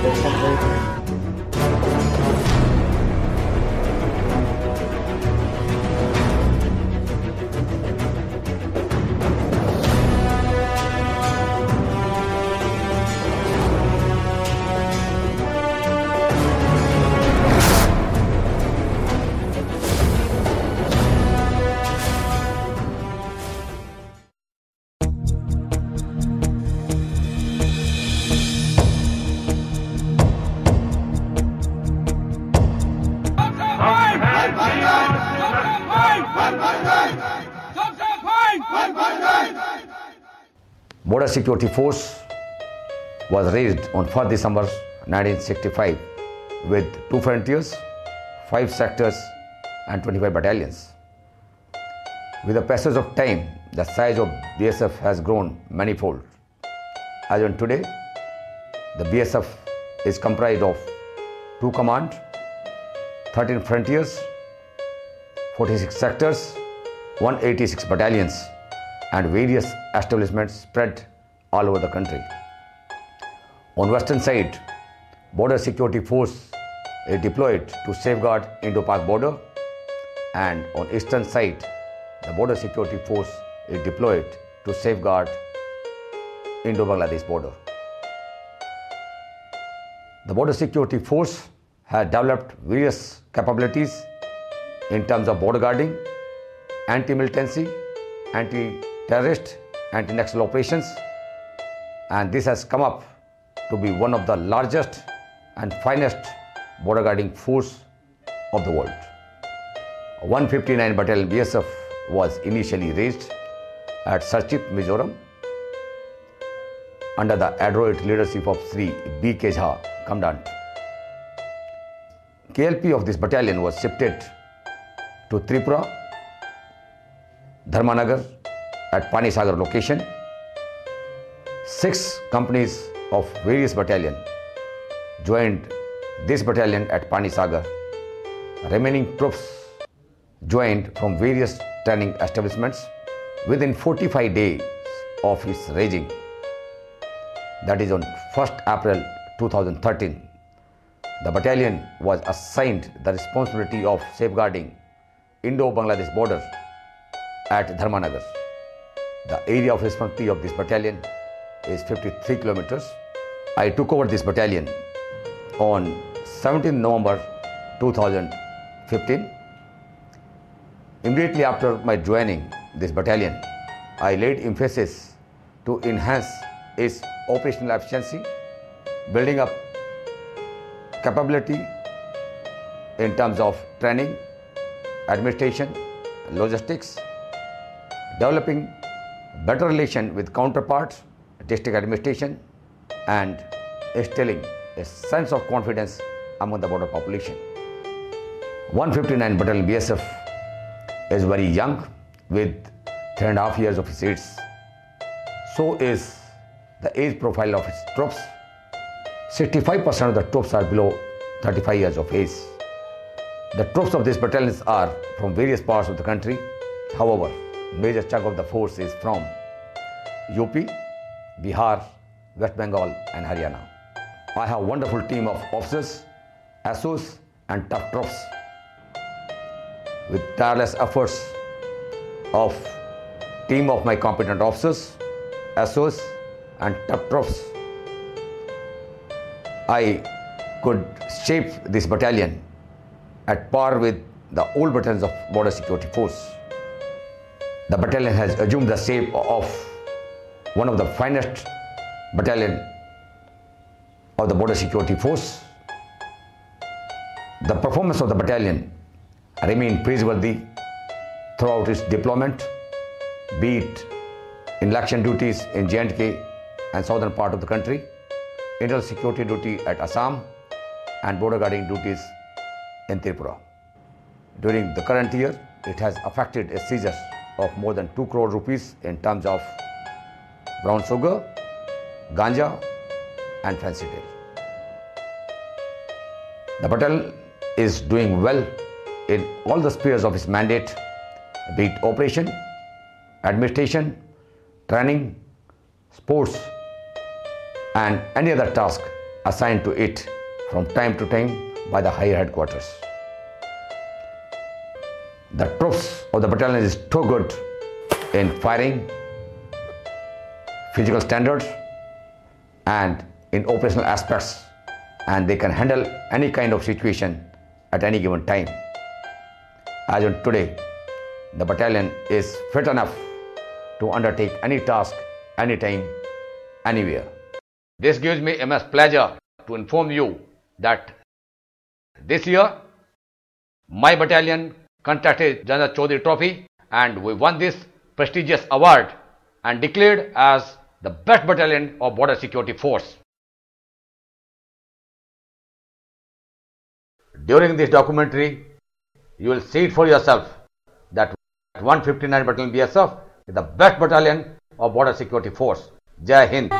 assembled. Border Security Force was raised on 1st December 1965 with 2 frontiers, 5 sectors and 25 battalions. With the passage of time, the size of BSF has grown manifold. As on today, the BSF is comprised of 2 command, 13 frontiers, 46 sectors, 186 battalions and various establishments spread all over the country. On western side, Border Security Force is deployed to safeguard Indo-Pak border, and on eastern side, the Border Security Force is deployed to safeguard Indo-Bangladesh border. The Border Security Force has developed various capabilities in terms of border guarding, anti-militancy, anti-terrorist, anti-national operations, and this has come up to be one of the largest and finest border guarding force of the world. 159 Battalion BSF was initially raised at Sarchip, Mizoram under the adroit leadership of Sri B. K. Jha, Commandant. KLP of this battalion was shifted to Tripura, Dharmanagar at Pani Sagar location. 6 companies of various battalion joined this battalion at Pani Sagar. Remaining troops joined from various training establishments within 45 days of its raising. That is on 1st April 2013. The battalion was assigned the responsibility of safeguarding Indo-Bangladesh border at Dharmanagar. The area of responsibility of this battalion is 53 kilometers. I took over this battalion on 17 November 2015. Immediately after my joining this battalion, I laid emphasis to enhance its operational efficiency, building up capability in terms of training, administration, logistics, developing better relation with counterparts, district administration, and instilling a sense of confidence among the border population. 159 Battalion BSF is very young with 3.5 years of its age. So is the age profile of its troops. 65% of the troops are below 35 years of age. The troops of these battalions are from various parts of the country. However, major chunk of the force is from UP, Bihar, West Bengal and Haryana. I have a wonderful team of officers, SOs and tough troops. With tireless efforts of team of my competent officers, SOs and tough troops, I could shape this battalion at par with the old battalions of Border Security Force. The battalion has assumed the shape of one of the finest battalion of the Border Security Force. The performance of the battalion remained praiseworthy throughout its deployment, be it in election duties in J&K and southern part of the country, internal security duty at Assam, and border guarding duties in Tripura. During the current year, it has affected a seizure of more than 2 crore rupees in terms of brown sugar, ganja and fancy tail. The battalion is doing well in all the spheres of its mandate, be it operation, administration, training, sports and any other task assigned to it from time to time by the higher headquarters. The troops of the battalion is too good in firing, physical standards, and in operational aspects, and they can handle any kind of situation at any given time. As on today, the battalion is fit enough to undertake any task, anytime, anywhere. This gives me immense pleasure to inform you that this year my battalion contested General Chaudhary Trophy and we won this prestigious award and declared as the best battalion of Border Security Force. During this documentary, you will see it for yourself that 159 Battalion BSF is the best battalion of Border Security Force. Jai Hind.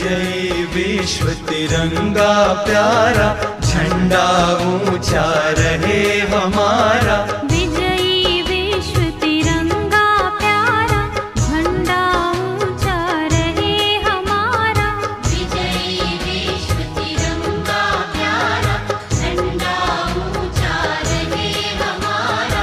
जय विश्व तिरंगा प्यारा, झंडा ऊंचा रहे हमारा। विजयी विश्व तिरंगा प्यारा, झंडा ऊंचा रहे हमारा। विजयी विश्व तिरंगा प्यारा, झंडा ऊंचा रहे हमारा।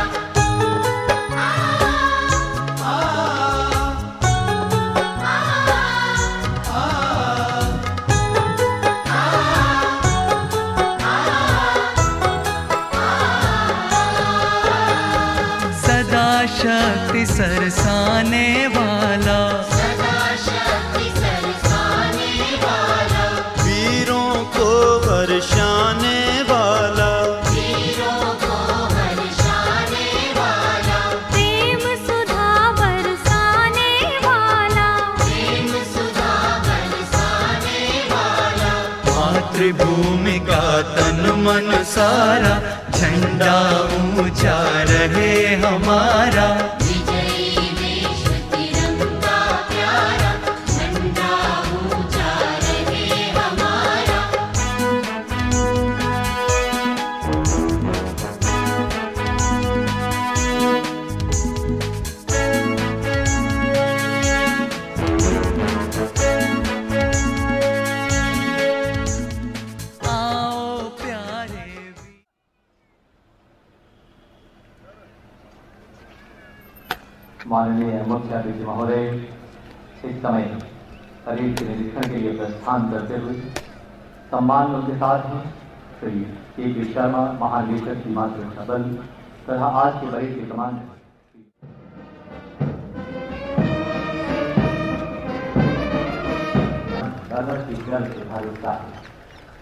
शक्ति सरसाने वाला, सदा शक्ति सरसाने वाला, वीरों को हर्षाने वाला, वीरों को हर्षाने वाला, प्रेम सुधा बरसाने वाला, प्रेम सुधा बरसाने वाला। मातृभूमि का तन मन सारा, झंडा ऊंचा रहे हमारा। विजयी विश्व तिरंगा प्यारा, झंडा ऊंचा रहे हमारा। माननीय मुख्यातिथि महोदय इस समय शरीर के निरीक्षण के लिए प्रस्थान करते हुए सम्मान उनके साथ हैं श्री के शर्मा, महानिदेशक सीमांत सुरक्षा बल तथा आज के वरिष्ठ कमांडर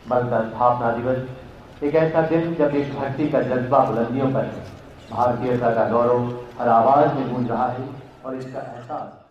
बल का स्थापना दिवस एक ऐसा दिन जब एक भक्ति का जज्बा बुलंदियों पर है। भारतीयता का गौरव हर आवाज में गूंज रहा है और इसका एहसास